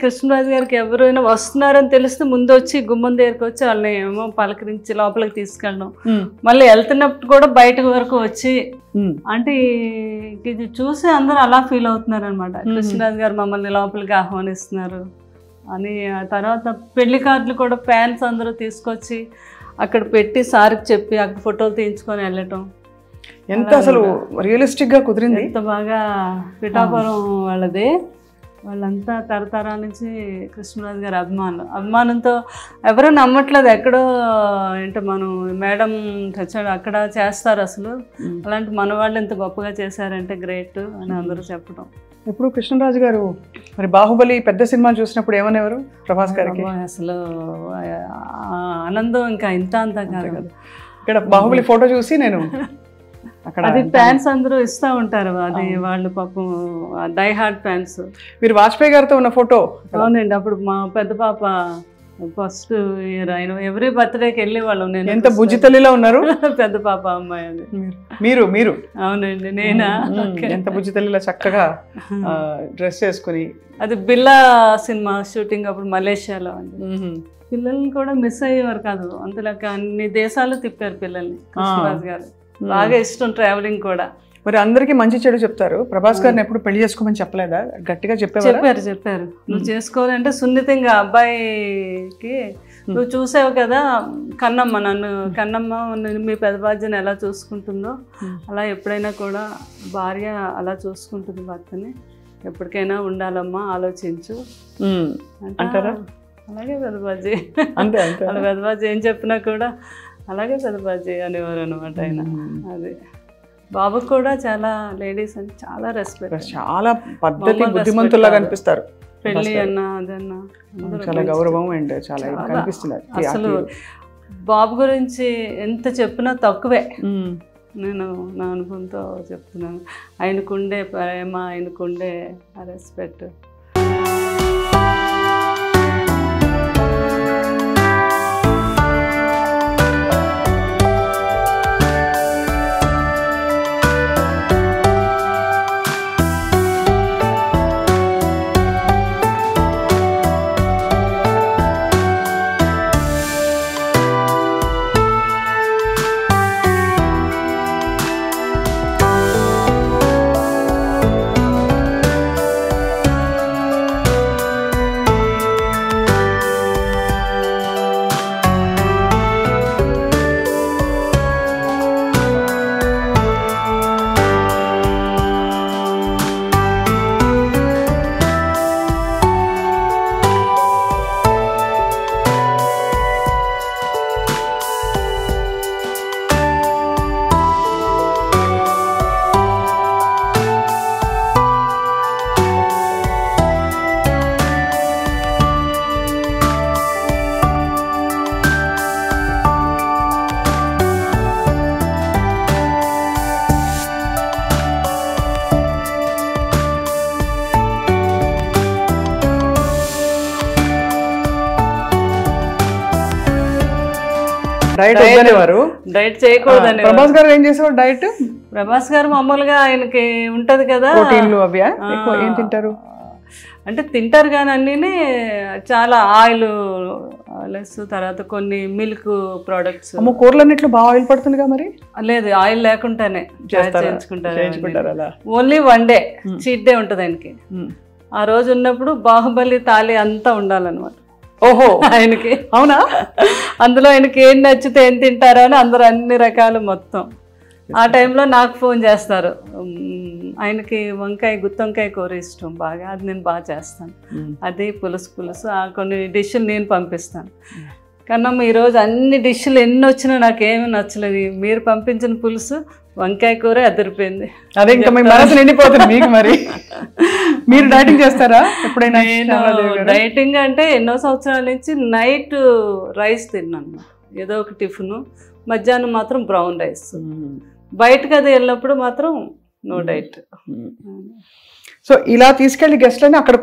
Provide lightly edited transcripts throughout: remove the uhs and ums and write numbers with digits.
కృష్ణరాజు గారికి ఎవరైనా వస్తున్నారని తెలిస్తే ముందు వచ్చి గుమ్మం దగ్గరికి వచ్చి వాళ్ళని ఏమో పలకరించి లోపలికి తీసుకెళ్ళడం, మళ్ళీ వెళ్తున్నప్పుడు కూడా బయట వరకు వచ్చి, అంటే ఇది చూసి అందరూ అలా ఫీల్ అవుతున్నారు అనమాట. కృష్ణరాజు గారు మమ్మల్ని లోపలికి ఆహ్వానిస్తున్నారు అని. ఆ తర్వాత పెళ్లి కార్డులు కూడా ఫ్యాన్స్ అందరూ తీసుకొచ్చి అక్కడ పెట్టి సార్కి చెప్పి అక్కడ ఫోటోలు తీయించుకొని వెళ్ళటం. ఎంత అసలు రియలిస్టిక్ గా కుదిరింది. ఎంత బాగా. పిఠాపురం వాళ్ళది, వాళ్ళంతా తరతరాల నుంచి కృష్ణరాజు గారి అభిమానంతో ఎవరూ నమ్మట్లేదు. ఎక్కడో ఏంటో మనం మేడం చచ్చాడు అక్కడ చేస్తారు అసలు, అలాంటి మన వాళ్ళు ఎంత గొప్పగా చేశారంటే గ్రేట్ అని అందరూ చెప్పడం. ఇప్పుడు కృష్ణరాజు గారు మరి బాహుబలి పెద్ద సినిమా చూసినప్పుడు ఏమనేవారు ప్రభాస్ గారికి? అసలు ఆనందం ఇంకా ఇంత అంతా కాదు కదా. ఇక్కడ బాహుబలి ఫోటో చూసి నేను అక్కడ అది ఫ్యాన్స్ అందరూ ఇస్తూ ఉంటారు, అది వాళ్ళు పాపం డై హార్ట్ ఫ్యాన్స్. మీరు వాజ్పేయి గారితో ఉన్న ఫోటో? అవునండి, అప్పుడు మా పెద్ద పాప ఫస్ట్ ఇయర్ ఆయన ఎవ్రీ బర్త్డేకి వెళ్ళే వాళ్ళం. నేను ఎంత బుజ్జి తల్లిలో ఉన్నారు. పెద్ద పాప అమ్మాయి అది. మీరు అవునండి, నేనా? ఎంత బుజ్జి తల్లిలో చక్కగా డ్రెస్ చేసుకుని. అది బిల్లా సినిమా షూటింగ్ అప్పుడు మలేషియాలో అండి. పిల్లల్ని కూడా మిస్ అయ్యేవారు కాదు, అంతలాగా అన్ని దేశాలు తిప్పారు పిల్లల్ని కృష్ణరాజు గారు. బాగా ఇష్టం ట్రావెలింగ్ కూడా. మరి అందరికి మంచి చెడు చెప్తారు. ప్రభాస్ గారిని ఎప్పుడు పెళ్లి చేసుకోమని చెప్పలేదా? గట్టిగా చెప్పారు. నువ్వు చేసుకోవాలంటే సున్నితంగా అబ్బాయికి నువ్వు చూసావు కదా కన్నమ్మ, కన్నమ్మ మీ పెద్ద బాధ్యని ఎలా చూసుకుంటుందో అలా ఎప్పుడైనా కూడా భార్య అలా చూసుకుంటుంది భర్తని, ఎప్పటికైనా ఉండాలమ్మా ఆలోచించు అంటారా. అలాగే పెద్దబాజీ, అంతే వాళ్ళ పెద్దబాజీ ఏం చెప్పినా కూడా అలాగే పెద్దబాజీ అనేవారు అనమాట ఆయన. అది బాబుకు కూడా చాలా లేడీస్ అని చాలా రెస్పెక్ట్, చాలా పద్ధతి, బుద్ధిమంతుల్లా కనిపిస్తారు. పెళ్ళి అన్నా అదన్నా చాలా గౌరవం అండ్ చాలా కనిపిస్తుంది. అసలు బాబు గురించి ఎంత చెప్పినా తక్కువే. నేను నా అనుభవంతో చెప్తున్నాను. ఆయనకుండే ప్రేమ, ఆయనకుండే రెస్పెక్ట్. డైట్ చేయకూడదని. ప్రభాస్ గారు ఏం చేసేవారు డైట్? ప్రభాస్ గారు మామూలుగా ఆయనకి ఉంటది కదా ప్రోటీన్లు అవి ఏం తింటారు అంటే తింటారు కానీ అన్నీ చాలా ఆయిల్ లెస్, తర్వాత కొన్ని మిల్క్ ప్రోడక్ట్స్. కూరలన్నిట్లో బాగా ఆయిల్ పడుతుందిగా మరి? లేదు, ఆయిల్ లేకుండానే చేయించుకుంటారు. అలా only one day cheat day ఉంటుంది ఆయనకి. ఆ రోజు ఉన్నప్పుడు బాహుబలి తాళి అంతా ఉండాలన్నమాట. ఓహో, ఆయనకి. అవునా? అందులో ఆయనకి ఏం నచ్చితే ఏం తింటారో అని అందరూ అన్ని రకాలు మొత్తం. ఆ టైంలో నాకు ఫోన్ చేస్తారు. ఆయనకి గుత్తొంకాయ కూర ఇష్టం బాగా, అది నేను బాగా చేస్తాను. అది పులుసు కొన్ని డిష్లు నేను పంపిస్తాను. కన్నమ్మ ఈరోజు అన్ని డిష్లు ఎన్ని వచ్చినా నాకేమీ నచ్చలేదు, మీరు పంపించిన పులుసు వంకాయ కూర అదిరిపోయింది. అదే ఇంకా మీ మనసు నిండిపోతుంది మీకు. మరి మీరు డైటింగ్ చేస్తారా ఎప్పుడైనా? డైటింగ్ అంటే ఎన్నో సంవత్సరాల నుంచి నైట్ రైస్ తిన్నాను, ఏదో ఒక టిఫిన్. మధ్యాహ్నం మాత్రం బ్రౌన్ రైస్. బయటకు అది వెళ్ళినప్పుడు మాత్రం నో డైట్. సో ఇలా తీసుకెళ్ళి గెస్ట్లని అక్కడ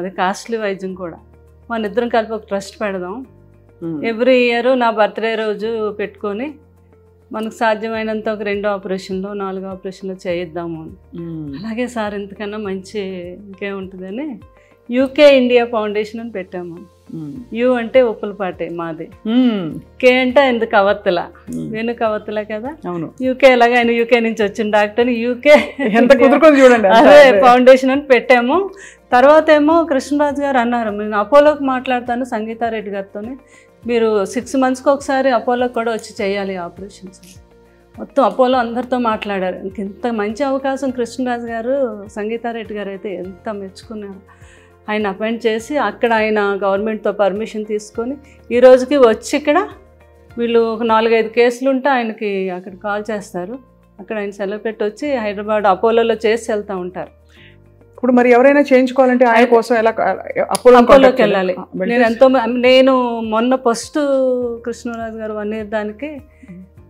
అది కాస్ట్లీ వైద్యం కూడా. మన ఇద్దరం కలిపి ఒక ట్రస్ట్ పెడదాం, ఎవ్రీ ఇయర్ నా బర్త్డే రోజు పెట్టుకొని మనకు సాధ్యమైనంత ఒక 2 ఆపరేషన్లు 4 ఆపరేషన్లు చేయిద్దాము. అలాగే సార్ ఇంతకన్నా మంచి ఇంకేముంటుందని యూకే ఇండియా ఫౌండేషన్ అని పెట్టాము. యూ అంటే ఉప్పులపాటి మాది, కే అంటే ఆయన కవర్తల, వేణు కవర్తల కదా. యూకే ఎలాగ ఆయన యూకే నుంచి వచ్చిన డాక్టర్, యూకే అదే ఫౌండేషన్ అని పెట్టాము. తర్వాత ఏమో కృష్ణరాజు గారు అన్నారు, నేను అపోలోకి మాట్లాడతాను సంగీతారెడ్డి గారితో, మీరు 6 monthsకి ఒకసారి అపోలోకి కూడా వచ్చి చేయాలి ఆపరేషన్స్. మొత్తం అపోలో అందరితో మాట్లాడారు. ఇంత మంచి అవకాశం కృష్ణరాజు గారు సంగీతారెడ్డి గారు అయితే ఎంత మెచ్చుకున్నారు. ఆయన అపాయింట్ చేసి అక్కడ ఆయన గవర్నమెంట్తో పర్మిషన్ తీసుకొని ఈ రోజుకి వచ్చి ఇక్కడ వీళ్ళు ఒక 4-5 కేసులు ఉంటే ఆయనకి అక్కడ కాల్ చేస్తారు, అక్కడ ఆయన సెలవు పెట్టి వచ్చి హైదరాబాద్ అపోలోలో చేసి వెళ్తూ ఉంటారు. ఇప్పుడు మరి ఎవరైనా చేయించుకోవాలంటే ఆయన కోసం ఎలా అపోలోకి వెళ్ళాలి? నేను మొన్న ఫస్ట్ కృష్ణరాజు గారు 1 year దానికి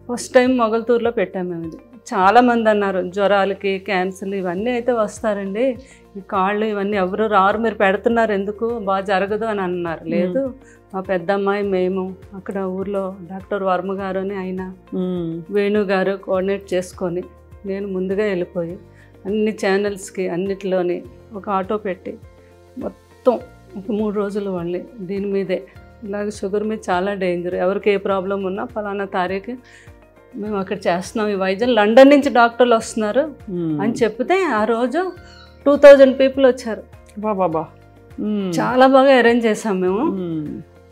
ఫస్ట్ టైం మొగల్తూరులో పెట్టాము. మేము ఇది చాలామంది అన్నారు, జ్వరాలకి క్యాన్సర్లు ఇవన్నీ అయితే వస్తారండి, ఈ కాళ్ళు ఇవన్నీ ఎవరు రారు, మీరు పెడుతున్నారు ఎందుకు, బాగా జరగదు అని అన్నారు. లేదు, మా పెద్దమ్మాయి మేము అక్కడ ఊర్లో డాక్టర్ వర్మ గారు అని ఆయన వేణు గారు కోఆర్డినేట్ చేసుకొని నేను ముందుగా వెళ్ళిపోయి అన్ని ఛానల్స్కి అన్నిటిలోని ఒక ఆటో పెట్టి మొత్తం ఒక 3 రోజులు వాళ్ళని దీని మీదే, ఇలాగ షుగర్ మీద చాలా డేంజర్, ఎవరికి ఏ ప్రాబ్లం ఉన్నా ఫలానా తారీఖు మేము అక్కడ చేస్తున్నాం ఈ వైద్యం, లండన్ నుంచి డాక్టర్లు వస్తున్నారు అని చెప్తే ఆ రోజు 2000 people వచ్చారు. బాబా చాలా బాగా అరేంజ్ చేసాం మేము.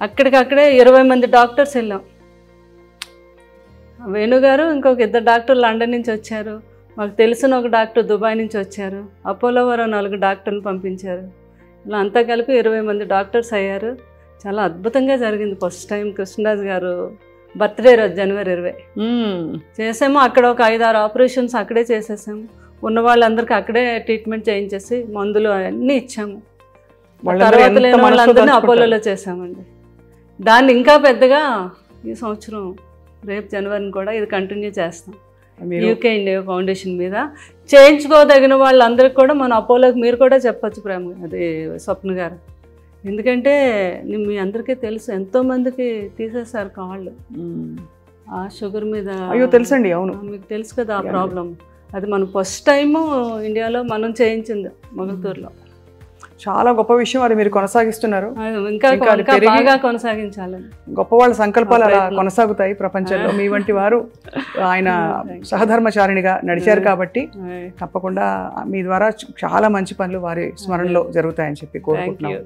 అక్కడికక్కడే 20 మంది డాక్టర్స్ వెళ్ళాం. వేణుగారు ఇంకొక 2 డాక్టర్లు లండన్ నుంచి వచ్చారు, మాకు తెలిసిన ఒక డాక్టర్ దుబాయ్ నుంచి వచ్చారు, అపోలో వారు 4 డాక్టర్లు పంపించారు. ఇలా అంతా కలిపి 20 మంది డాక్టర్స్ అయ్యారు. చాలా అద్భుతంగా జరిగింది. ఫస్ట్ టైం కృష్ణరాజు గారు బర్త్డే రోజు January 20 చేసాము. అక్కడ ఒక 5-6 ఆపరేషన్స్ అక్కడే చేసేసాము. ఉన్న వాళ్ళందరికీ అక్కడే ట్రీట్మెంట్ చేయించేసి మందులు అన్నీ ఇచ్చాము. తర్వాత లేని వాళ్ళందరినీ అపోలోలో చేసామండి. దాన్ని ఇంకా పెద్దగా ఈ సంవత్సరం రేపు జనవరిని కూడా ఇది కంటిన్యూ చేస్తాం. యూకే ఇండియా ఫౌండేషన్ మీద చేయించుకోదగిన వాళ్ళందరికీ కూడా మన అపోలోకి మీరు కూడా చెప్పచ్చు ప్రేమ, అది స్వప్న గారు. ఎందుకంటే మీ అందరికీ తెలుసు ఎంతోమందికి తీసేశారు కాళ్ళు ఆ షుగర్ మీద. అయ్యో తెలుసండి. అవును, మీకు తెలుసు కదా ఆ ప్రాబ్లం. అది మనం ఫస్ట్ టైము ఇండియాలో మనం చేయించింది మొగల్తూరులో. చాలా గొప్ప విషయం, అది మీరు కొనసాగిస్తున్నారు. ఇంకా బాగా కొనసాగించాలని గొప్ప వాళ్ళ సంకల్పాలు అలా కొనసాగుతాయి ప్రపంచంలో. మీ వంటి వారు ఆయన సహధర్మచారిణిగా నడిచారు కాబట్టి తప్పకుండా మీ ద్వారా చాలా మంచి పనులు వారి స్మరణలో జరుగుతాయని చెప్పి కోరుకుంటున్నాను.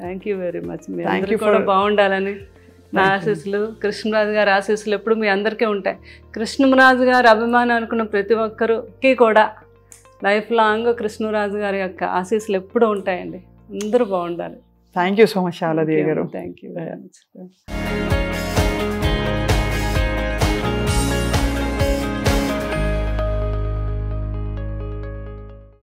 Thank you very much. మీరు కూడా బాగుండాలని నా ఆశీస్సులు, కృష్ణరాజు గారి ఆశీస్సులు ఎప్పుడు మీ అందరికీ ఉంటాయి. కృష్ణరాజు గారి అభిమానం అనుకున్న ప్రతి ఒక్కరికి కూడా లైఫ్ లాంగ్ కృష్ణరాజు గారి యొక్క ఆశీస్సులు ఎప్పుడూ ఉంటాయండి. అందరూ బాగుండాలి. Thank you so much Sharadadevi గారు. Thank you very much.